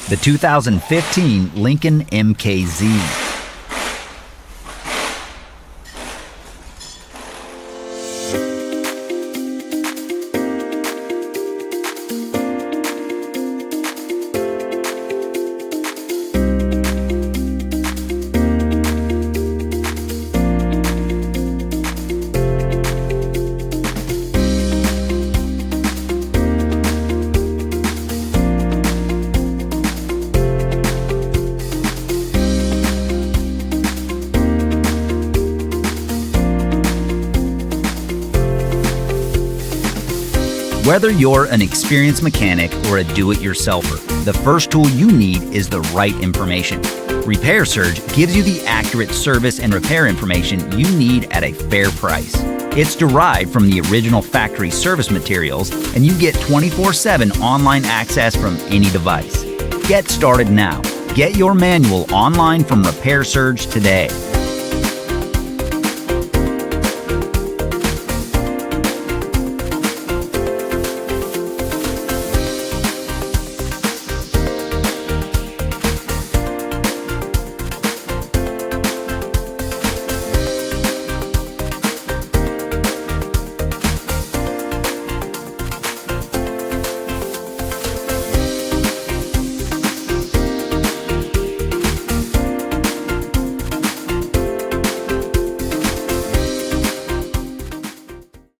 The 2015 Lincoln MKZ. Whether you're an experienced mechanic or a do-it-yourselfer, the first tool you need is the right information. Repair Surge gives you the accurate service and repair information you need at a fair price. It's derived from the original factory service materials, and you get 24/7 online access from any device. Get started now. Get your manual online from Repair Surge today.